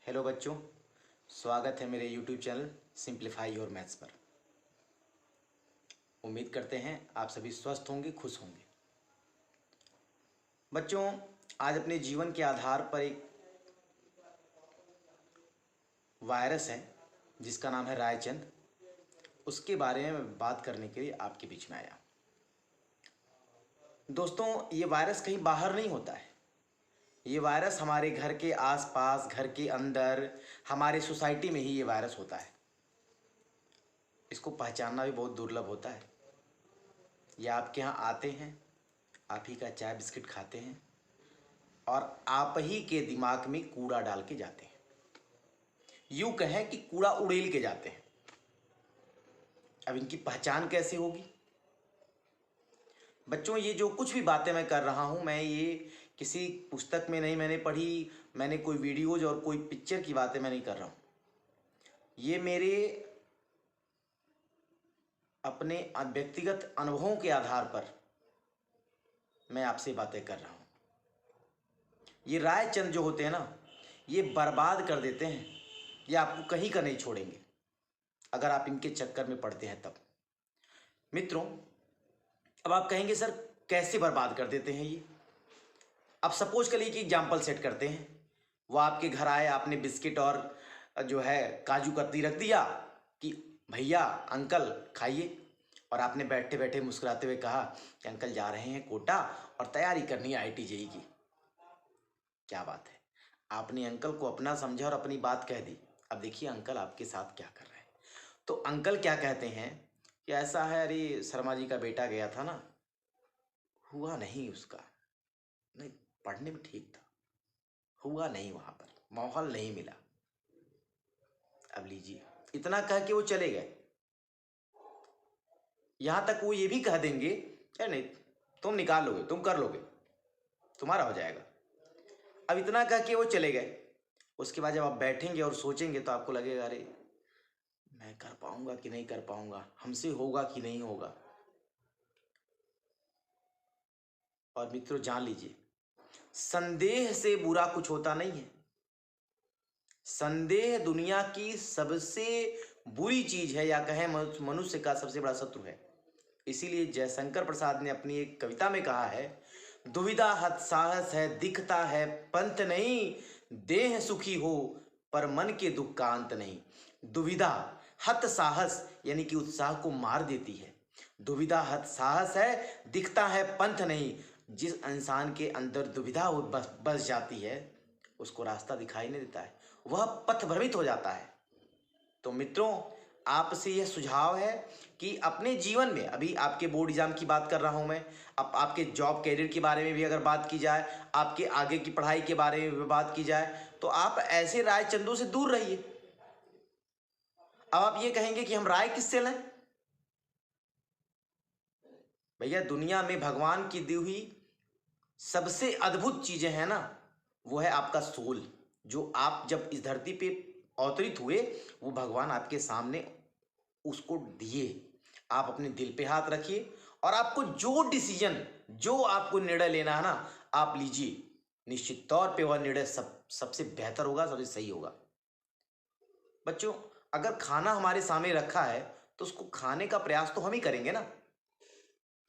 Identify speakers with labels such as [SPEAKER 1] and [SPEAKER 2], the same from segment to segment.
[SPEAKER 1] Hello बच्चों, स्वागत है मेरे YouTube channel simplify your maths पर। उम्मीद करते हैं आप सभी स्वस्थ होंगे, खुश होंगे। बच्चों, आज अपने जीवन के आधार पर एक वायरस है जिसका नाम है रायचंद, उसके बारे में बात करने के लिए आपके बीच में आया। दोस्तों, ये वायरस कहीं बाहर नहीं होता है। ये वायरस हमारे घर के आसपास, घर के अंदर, हमारे सोसाइटी में ही ये वायरस होता है। इसको पहचानना भी बहुत दुर्लभ होता है। ये आपके यहाँ आते हैं, आप ही का चाय बिस्किट खाते हैं और आप ही के दिमाग में कूड़ा डाल के जाते हैं। यूं कहें कि कूड़ा उड़ेल के जाते हैं। अब इनकी पहचान कैसे होगी? बच्चों, ये जो कुछ भी बातें मैं कर रहा हूं, मैं ये किसी पुस्तक में नहीं मैंने पढ़ी, मैंने कोई वीडियोज और कोई पिक्चर की बातें मैं नहीं कर रहा हूं। ये मेरे अपने व्यक्तिगत अनुभवों के आधार पर मैं आपसे बातें कर रहा हूं। ये रायचंद जो होते हैं ना, ये बर्बाद कर देते हैं। ये आपको कहीं का नहीं छोड़ेंगे अगर आप इनके चक्कर में पड़ते हैं तब। मित्रों, अब आप कहेंगे सर कैसे बर्बाद कर देते हैं ये? अब सपोज करिए कि एग्जाम्पल सेट करते हैं। वो आपके घर आए, आपने बिस्किट और जो है काजू कतली रख दिया कि भैया अंकल खाइए, और आपने बैठे बैठे मुस्कुराते हुए कहा कि अंकल जा रहे हैं कोटा और तैयारी करनी है IIT JEE की। क्या बात है, आपने अंकल को अपना समझा और अपनी बात कह दी। अब देखिए अंकल आपके साथ क्या कर रहे हैं। तो अंकल क्या कहते हैं कि ऐसा है, अरे शर्मा जी का बेटा गया था ना, हुआ नहीं उसका, नहीं पढ़ने में ठीक था, हुआ नहीं, वहां पर माहौल नहीं मिला। अब लीजिए, इतना कह के वो चले गए। यहां तक वो ये भी कह देंगे अरे नहीं तुम निकाल लोगे, तुम कर लोगे, तुम्हारा हो जाएगा। अब इतना कह के वो चले गए। उसके बाद जब आप बैठेंगे और सोचेंगे तो आपको लगेगा अरे मैं कर पाऊंगा कि नहीं कर पाऊंगा, हमसे होगा कि नहीं होगा। और मित्रों जान लीजिए, संदेह से बुरा कुछ होता नहीं है। संदेह दुनिया की सबसे बुरी चीज है, या कहें मनुष्य का सबसे बड़ा शत्रु है। इसीलिए जयशंकर प्रसाद ने अपनी एक कविता में कहा है, दुविधा हत साहस है दिखता है पंथ नहीं, देह सुखी हो पर मन के दुख का अंत नहीं। दुविधा हत साहस यानी कि उत्साह को मार देती है। दुविधा हत साहस है दिखता है पंथ नहीं। जिस इंसान के अंदर दुविधा बस जाती है, उसको रास्ता दिखाई नहीं देता है, वह पथ भ्रमित हो जाता है। तो मित्रों, आपसे यह सुझाव है कि अपने जीवन में, अभी आपके बोर्ड एग्जाम की बात कर रहा हूं मैं, अब आपके जॉब कैरियर के बारे में भी अगर बात की जाए, आपके आगे की पढ़ाई के बारे में भी बात की जाए, तो आप ऐसे रायचंदों से दूर रहिए। अब आप ये कहेंगे कि हम राय किससे लें? भैया, दुनिया में भगवान की दी हुई सबसे अद्भुत चीजें हैं ना, वो है आपका सोल। जो आप जब इस धरती पे अवतरित हुए, वो भगवान आपके सामने उसको दिए। आप अपने दिल पे हाथ रखिए और आपको जो डिसीजन, जो आपको निर्णय लेना है ना, आप लीजिए। निश्चित तौर पे वह निर्णय सबसे बेहतर होगा, सबसे सही होगा। बच्चों, अगर खाना हमारे सामने रखा है तो उसको खाने का प्रयास तो हम ही करेंगे ना,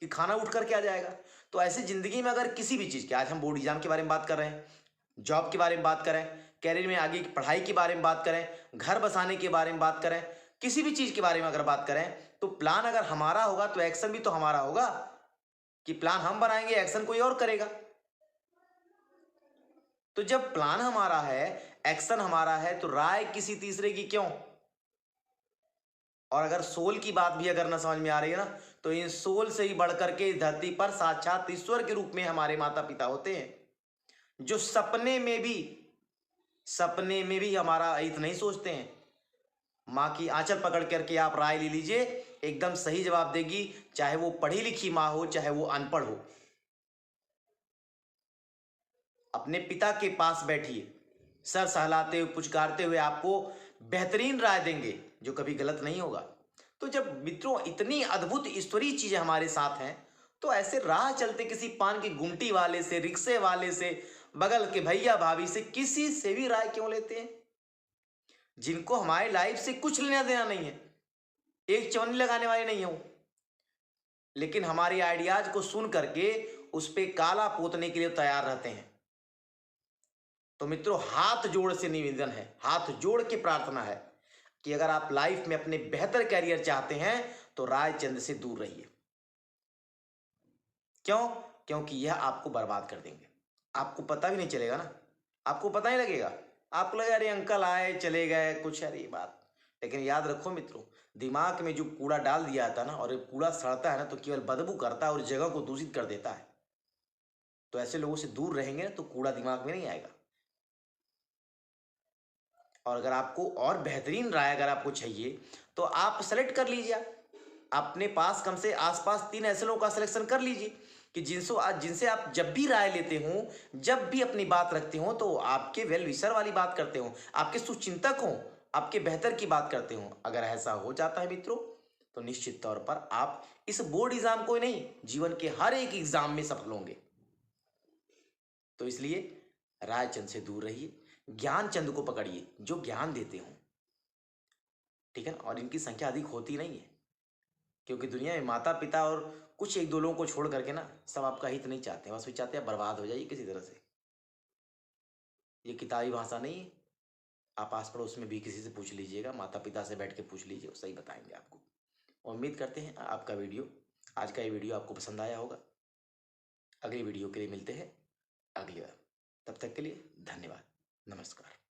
[SPEAKER 1] कि खाना उठ करके आ जाएगा। तो ऐसे जिंदगी में अगर किसी भी चीज़ के, आज हम बोर्ड एग्जाम के बारे में बात कर रहे हैं, जॉब के बारे में बात करें, कैरियर में आगे की पढ़ाई के बारे में बात करें, घर बसाने के बारे में बात करें, किसी भी चीज़ के बारे में अगर बात करें, तो प्लान अगर हमारा होगा तो एक्शन भी तो हमारा होगा। कि प्लान हम बनाएंगे, एक्शन कोई और करेगा। तो जब प्लान हमारा है, एक्शन हमारा है, तो राय किसी तीसरे की क्यों? और अगर सोल की बात भी अगर ना समझ में आ रही है ना, तो इन सोल से ही बढ़कर के इस धरती पर साक्षात ईश्वर के रूप में हमारे माता पिता होते हैं, जो सपने में भी हमारा हित नहीं सोचते हैं। माँ की आंचल पकड़ करके आप राय ले लीजिए, एकदम सही जवाब देगी, चाहे वो पढ़ी लिखी माँ हो, चाहे वो अनपढ़ हो। अपने पिता के पास बैठिए, सर सहलाते हुए, पुचकारते हुए आपको बेहतरीन राय देंगे, जो कभी गलत नहीं होगा। तो जब मित्रों इतनी अद्भुत ईश्वरीय चीजें हमारे साथ हैं, तो ऐसे राह चलते किसी पान की गुमटी वाले से, रिक्शे वाले से, बगल के भैया भाभी से, किसी से भी राय क्यों लेते हैं? जिनको हमारी लाइफ से कुछ लेना देना नहीं है, एक चवन्नी लगाने वाले नहीं हो, लेकिन हमारी आइडियाज को सुन करके उस पर काला पोतने के लिए तैयार रहते हैं। तो मित्रों, हाथ जोड़ से निवेदन है, हाथ जोड़ के प्रार्थना है कि अगर आप लाइफ में अपने बेहतर कैरियर चाहते हैं तो रायचंद से दूर रहिए। क्यों? क्योंकि यह आपको बर्बाद कर देंगे। आपको पता भी नहीं चलेगा ना, आपको पता ही लगेगा, आपको लगेगा अरे अंकल आए चले गए कुछ, अरे ये बात। लेकिन याद रखो मित्रों, दिमाग में जो कूड़ा डाल दिया था ना, और ये कूड़ा सड़ता है ना तो केवल बदबू करता है और जगह को दूषित कर देता है। तो ऐसे लोगों से दूर रहेंगे ना तो कूड़ा दिमाग में नहीं आएगा। और अगर आपको और बेहतरीन राय अगर आपको चाहिए तो आप सेलेक्ट कर लीजिए, अपने पास कम से आसपास 3 ऐसे लोगों का सिलेक्शन कर लीजिए कि जिनसे आप जब भी राय लेते हो, जब भी अपनी बात रखते हो तो आपके वेल विशर वाली बात करते हो, आपके शुभचिंतक हो, आपके बेहतर की बात करते हो। अगर ऐसा हो जाता है मित्रों तो निश्चित तौर पर आप इस बोर्ड एग्जाम को ही नहीं, जीवन के हर एक एग्जाम में सफल होंगे। तो इसलिए रायचंद से दूर रहिए, ज्ञानचंद को पकड़िए जो ज्ञान देते हो, ठीक है ना। और इनकी संख्या अधिक होती नहीं है, क्योंकि दुनिया में माता पिता और कुछ एक दो लोगों को छोड़ करके ना सब आपका हित नहीं चाहते, बस वे चाहते हैं बर्बाद हो जाइए किसी तरह से। ये किताबी भाषा नहीं है, आप आस पड़ोस में भी किसी से पूछ लीजिएगा, माता पिता से बैठ के पूछ लीजिए, वो सही बताएंगे आपको। उम्मीद करते हैं आपका वीडियो, आज का ये वीडियो आपको पसंद आया होगा। अगली वीडियो के लिए मिलते हैं अगली बार, तब तक के लिए धन्यवाद, नमस्कार।